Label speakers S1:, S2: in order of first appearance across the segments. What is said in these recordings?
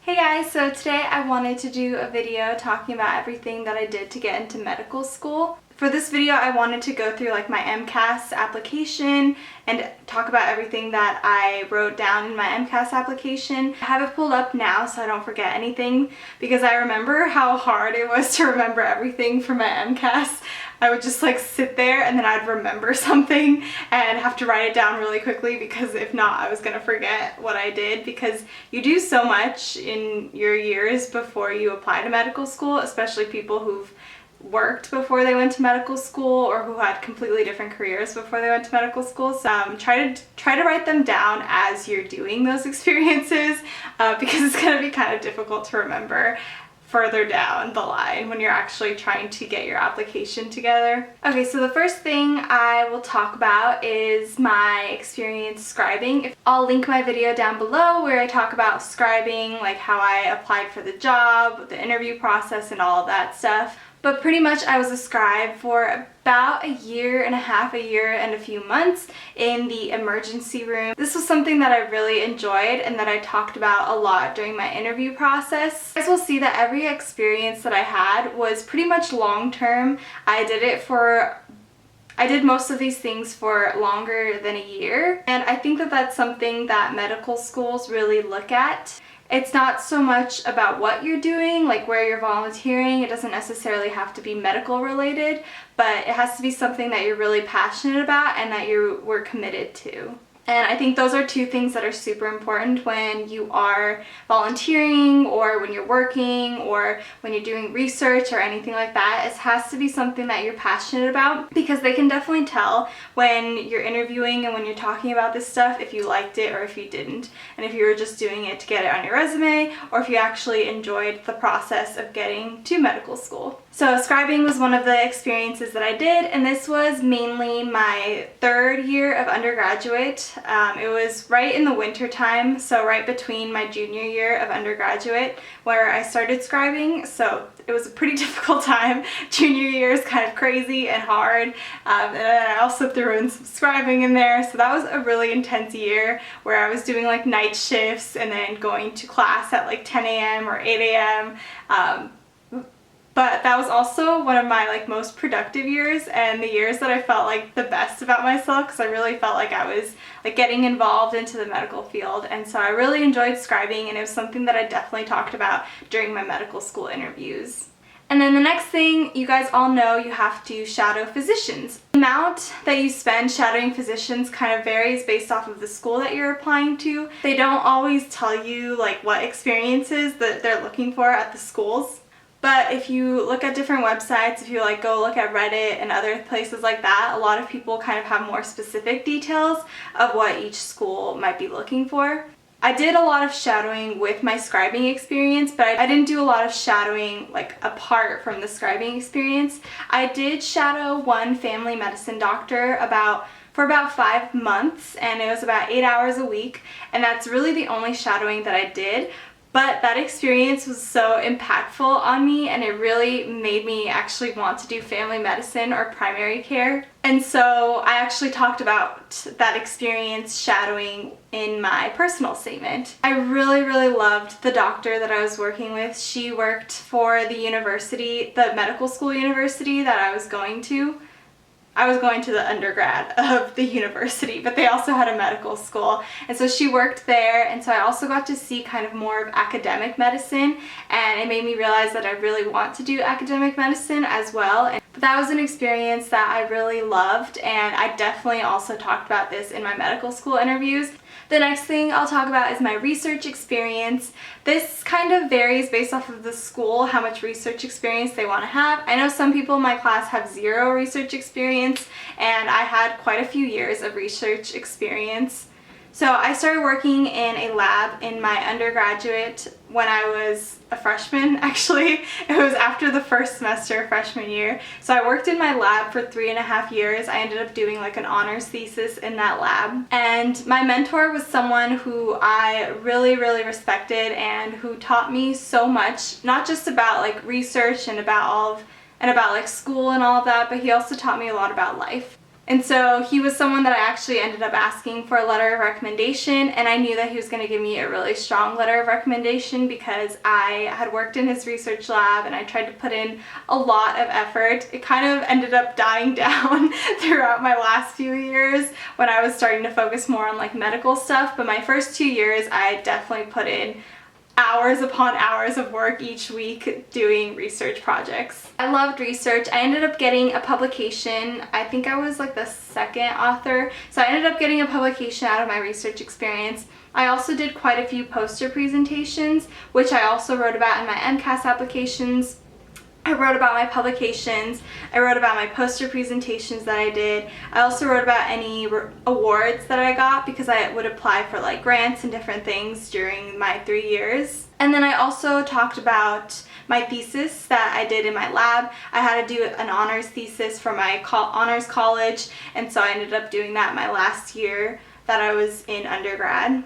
S1: Hey guys, so today I wanted to do a video talking about everything that I did to get into medical school. For this video I wanted to go through like my MCAS application and talk about everything that I wrote down in my MCAS application. I have it pulled up now so I don't forget anything because I remember how hard it was to remember everything for my MCAS. I would just like sit there and then I'd remember something and have to write it down really quickly because if not I was gonna forget what I did, because you do so much in your years before you apply to medical school, especially people who've worked before they went to medical school or who had completely different careers before they went to medical school. So try to write them down as you're doing those experiences because it's going to be kind of difficult to remember further down the line when you're actually trying to get your application together. Okay, so the first thing I will talk about is my experience scribing. I'll link my video down below where I talk about scribing, like how I applied for the job, the interview process, and all of that stuff. But pretty much I was a scribe for about a year and a few months in the emergency room. This was something that I really enjoyed and that I talked about a lot during my interview process. You guys will see that every experience that I had was pretty much long-term. I did most of these things for longer than a year, and I think that that's something that medical schools really look at. It's not so much about what you're doing, like where you're volunteering. It doesn't necessarily have to be medical related, but it has to be something that you're really passionate about and that you were committed to. And I think those are two things that are super important when you are volunteering or when you're working or when you're doing research or anything like that. It has to be something that you're passionate about, because they can definitely tell when you're interviewing and when you're talking about this stuff if you liked it or if you didn't, and if you were just doing it to get it on your resume or if you actually enjoyed the process of getting to medical school. So scribing was one of the experiences that I did, and this was mainly my third year of undergraduate. It was right in the winter time, so right between my junior year of undergraduate where I started scribing, so it was a pretty difficult time. Junior year is kind of crazy and hard, and then I also threw in some scribing in there, so that was a really intense year where I was doing like night shifts and then going to class at like 10 a.m. or 8 a.m. But that was also one of my like most productive years and the years that I felt like the best about myself, because I really felt like I was like getting involved into the medical field, and so I really enjoyed scribing, and it was something that I definitely talked about during my medical school interviews. And then the next thing, you guys all know you have to shadow physicians. The amount that you spend shadowing physicians kind of varies based off of the school that you're applying to. They don't always tell you like what experiences that they're looking for at the schools. But if you look at different websites, if you like go look at Reddit and other places like that, a lot of people kind of have more specific details of what each school might be looking for. I did a lot of shadowing with my scribing experience, but I didn't do a lot of shadowing like apart from the scribing experience. I did shadow one family medicine doctor for about 5 months, and it was about 8 hours a week, and that's really the only shadowing that I did. But that experience was so impactful on me, and it really made me actually want to do family medicine or primary care. And so I actually talked about that experience shadowing in my personal statement. I really loved the doctor that I was working with. She worked for the university, the medical school university that I was going to. I was going to the undergrad of the university, but they also had a medical school, and so she worked there, and so I also got to see kind of more of academic medicine, and it made me realize that I really want to do academic medicine as well. But that was an experience that I really loved, and I definitely also talked about this in my medical school interviews. The next thing I'll talk about is my research experience. This kind of varies based off of the school, how much research experience they want to have. I know some people in my class have 0 research experience, and I had quite a few years of research experience. So I started working in a lab in my undergraduate when I was a freshman, actually. It was after the first semester, freshman year. So I worked in my lab for 3.5 years. I ended up doing like an honors thesis in that lab. And my mentor was someone who I really respected and who taught me so much, not just about like research and about like school and all of that, but he also taught me a lot about life. And so he was someone that I actually ended up asking for a letter of recommendation, and I knew that he was going to give me a really strong letter of recommendation because I had worked in his research lab and I tried to put in a lot of effort. It kind of ended up dying down throughout my last few years when I was starting to focus more on like medical stuff, but my first 2 years I definitely put in hours upon hours of work each week doing research projects. I loved research. I ended up getting a publication. I think I was like the second author. So I ended up getting a publication out of my research experience. I also did quite a few poster presentations, which I also wrote about in my MCAS applications. I wrote about my publications, I wrote about my poster presentations that I did. I also wrote about any awards that I got because I would apply for like grants and different things during my 3 years. And then I also talked about my thesis that I did in my lab. I had to do an honors thesis for my honors college, and so I ended up doing that my last year that I was in undergrad.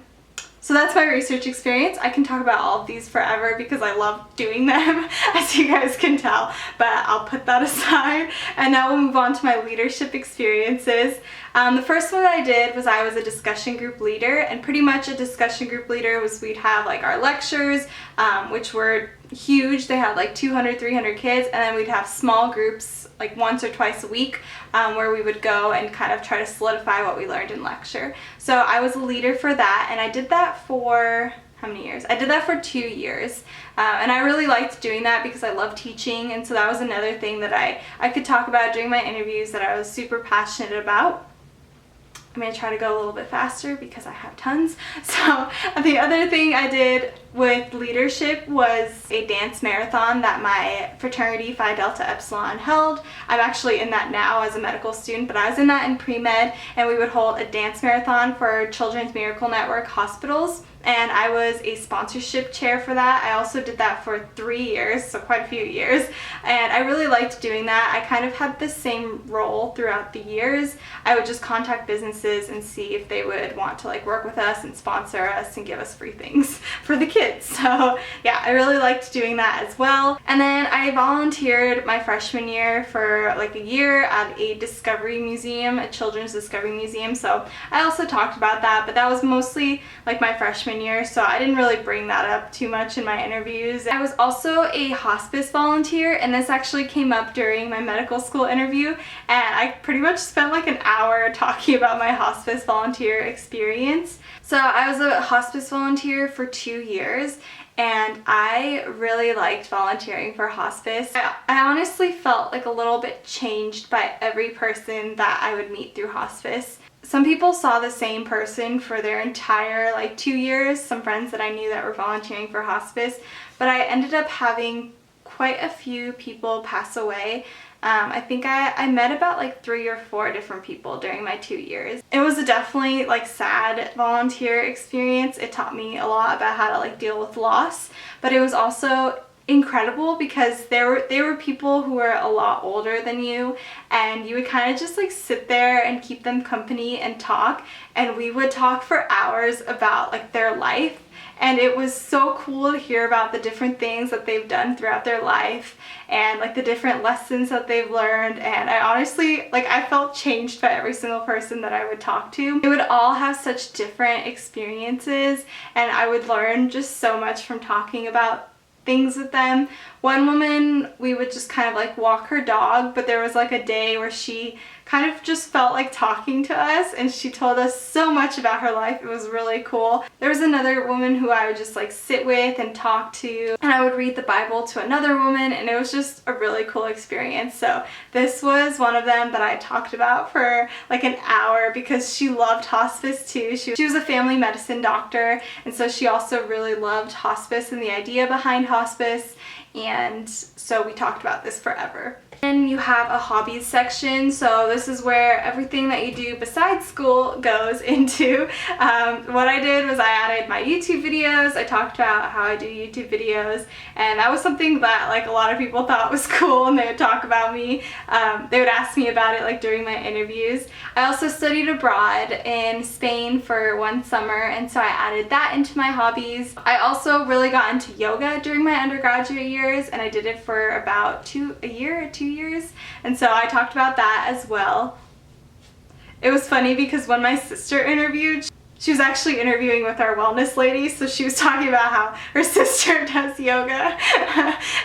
S1: So that's my research experience. I can talk about all of these forever because I love doing them, as you guys can tell, but I'll put that aside. And now we'll move on to my leadership experiences. The first one that I did was I was a discussion group leader, and pretty much a discussion group leader was we'd have like our lectures, which were huge. They had like 200, 300 kids, and then we'd have small groups like once or twice a week where we would go and kind of try to solidify what we learned in lecture. So I was a leader for that, and I did that for how many years? I did that for 2 years, and I really liked doing that because I love teaching, and so that was another thing that I could talk about during my interviews that I was super passionate about. I'm going to try to go a little bit faster because I have tons. So the other thing I did with leadership was a dance marathon that my fraternity Phi Delta Epsilon held. I'm actually in that now as a medical student, but I was in that in pre-med, and we would hold a dance marathon for Children's Miracle Network hospitals, and I was a sponsorship chair for that. I also did that for 3 years, so quite a few years, and I really liked doing that. I kind of had the same role throughout the years. I would just contact businesses and see if they would want to like work with us and sponsor us and give us free things for the kids. So yeah, I really liked doing that as well. And then I volunteered my freshman year for like a year at a discovery museum, a children's discovery museum. So I also talked about that, but that was mostly like my freshman year, so I didn't really bring that up too much in my interviews. I was also a hospice volunteer, and this actually came up during my medical school interview, and I pretty much spent like an hour talking about my hospice volunteer experience. So I was a hospice volunteer for 2 years, and I really liked volunteering for hospice. I honestly felt like a little bit changed by every person that I would meet through hospice. Some people saw the same person for their entire like 2 years, some friends that I knew that were volunteering for hospice, but I ended up having quite a few people pass away. I think I met about like 3 or 4 different people during my 2 years. It was a definitely like sad volunteer experience. It taught me a lot about how to like deal with loss, but it was also incredible because they were people who were a lot older than you, and you would kind of just like sit there and keep them company and talk, and we would talk for hours about like their life, and it was so cool to hear about the different things that they've done throughout their life and like the different lessons that they've learned. And I honestly, like, I felt changed by every single person that I would talk to. They would all have such different experiences, and I would learn just so much from talking about things with them. One woman, we would just kind of like walk her dog, but there was like a day where she kind of just felt like talking to us, and she told us so much about her life. It was really cool. There was another woman who I would just like sit with and talk to, and I would read the Bible to another woman, and it was just a really cool experience. So this was one of them that I talked about for like an hour because she loved hospice too. She was a family medicine doctor, and so she also really loved hospice and the idea behind hospice, and so we talked about this forever. And you have a hobbies section, so this is where everything that you do besides school goes into. What I did was I added my YouTube videos. I talked about how I do YouTube videos, and that was something that like a lot of people thought was cool, and they would talk about me. They would ask me about it like during my interviews. I also studied abroad in Spain for 1 summer, and so I added that into my hobbies. I also really got into yoga during my undergraduate years, and I did it for about 2 years, and so I talked about that as well. It was funny because when my sister interviewed, she was actually interviewing with our wellness lady, so she was talking about how her sister does yoga.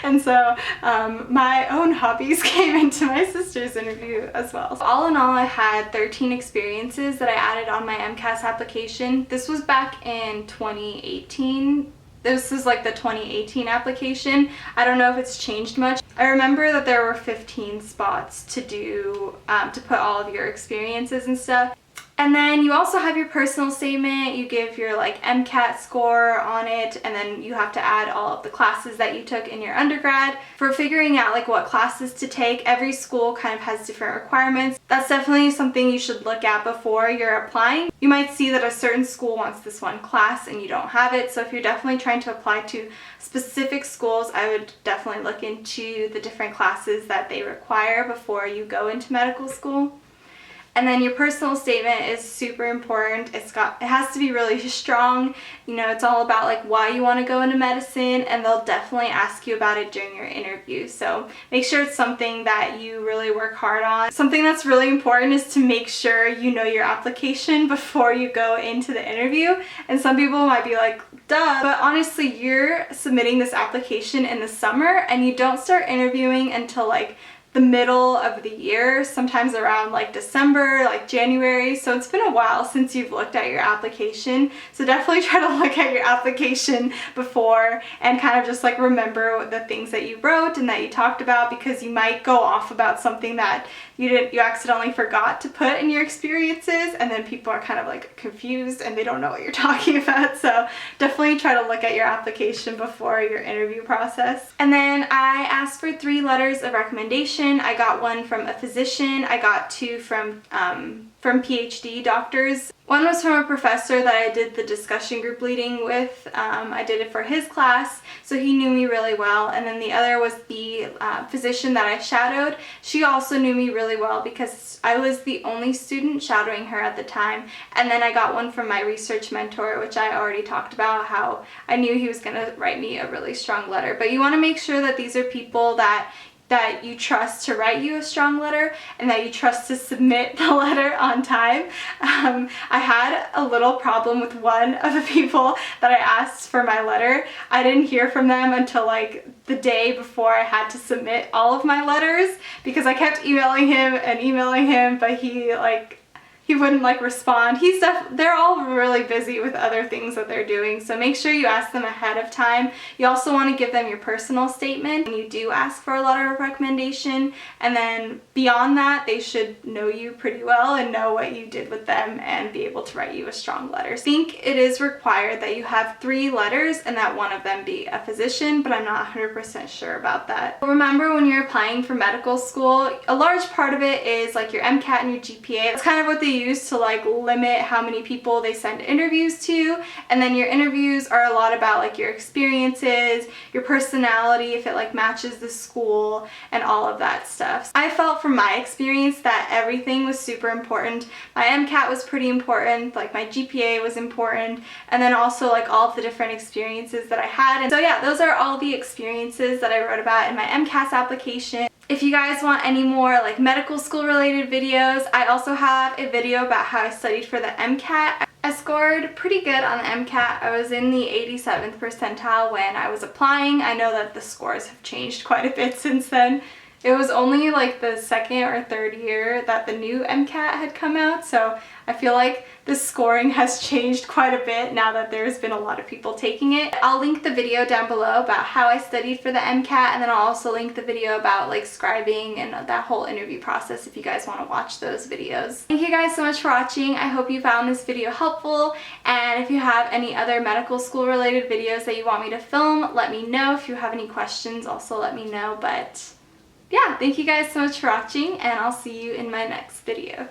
S1: And so my own hobbies came into my sister's interview as well. So all in all, I had 13 experiences that I added on my MCAS application. This was back in 2018. This is like the 2018 application. I don't know if it's changed much. I remember that there were 15 spots to do, to put all of your experiences and stuff. And then you also have your personal statement. You give your like MCAT score on it, and then you have to add all of the classes that you took in your undergrad. For figuring out like what classes to take, every school kind of has different requirements. That's definitely something you should look at before you're applying. You might see that a certain school wants this one class and you don't have it. So if you're definitely trying to apply to specific schools, I would definitely look into the different classes that they require before you go into medical school. And then your personal statement is super important. It has to be really strong. You know, it's all about like why you want to go into medicine, and they'll definitely ask you about it during your interview. So make sure it's something that you really work hard on. Something that's really important is to make sure you know your application before you go into the interview. And some people might be like, duh, but honestly, you're submitting this application in the summer and you don't start interviewing until like the middle of the year, sometimes around like December, like January. So it's been a while since you've looked at your application. So definitely try to look at your application before and kind of just like remember the things that you wrote and that you talked about, because you might go off about something that you accidentally forgot to put in your experiences, and then people are kind of like confused and they don't know what you're talking about. So definitely try to look at your application before your interview process. And then I asked for 3 letters of recommendation. I got one from a physician. I got 2 from PhD doctors. One was from a professor that I did the discussion group leading with. I did it for his class, so he knew me really well. And then the other was the physician that I shadowed. She also knew me really well because I was the only student shadowing her at the time. And then I got one from my research mentor, which I already talked about, how I knew he was going to write me a really strong letter. But you want to make sure that these are people that you trust to write you a strong letter and that you trust to submit the letter on time. I had a little problem with one of the people that I asked for my letter. I didn't hear from them until like the day before I had to submit all of my letters, because I kept emailing him, but he wouldn't like respond. They're all really busy with other things that they're doing, so make sure you ask them ahead of time. You also want to give them your personal statement when you do ask for a letter of recommendation, and then beyond that, they should know you pretty well and know what you did with them and be able to write you a strong letter. I think it is required that you have 3 letters and that one of them be a physician, but I'm not 100% sure about that. Remember, when you're applying for medical school, a large part of it is like your MCAT and your GPA. That's kind of what they use to like limit how many people they send interviews to. And then your interviews are a lot about like your experiences, your personality, if it like matches the school, and all of that stuff. I felt from my experience that everything was super important. My MCAT was pretty important, like my GPA was important, and then also like all of the different experiences that I had. And so yeah, those are all the experiences that I wrote about in my MCAS application. If you guys want any more like medical school related videos, I also have a video about how I studied for the MCAT. I scored pretty good on the MCAT. I was in the 87th percentile when I was applying. I know that the scores have changed quite a bit since then. It was only like the 2nd or 3rd year that the new MCAT had come out, so I feel like the scoring has changed quite a bit now that there's been a lot of people taking it. I'll link the video down below about how I studied for the MCAT, and then I'll also link the video about like scribing and that whole interview process if you guys want to watch those videos. Thank you guys so much for watching. I hope you found this video helpful, and if you have any other medical school related videos that you want me to film, let me know. If you have any questions, also let me know. But yeah, thank you guys so much for watching, and I'll see you in my next video.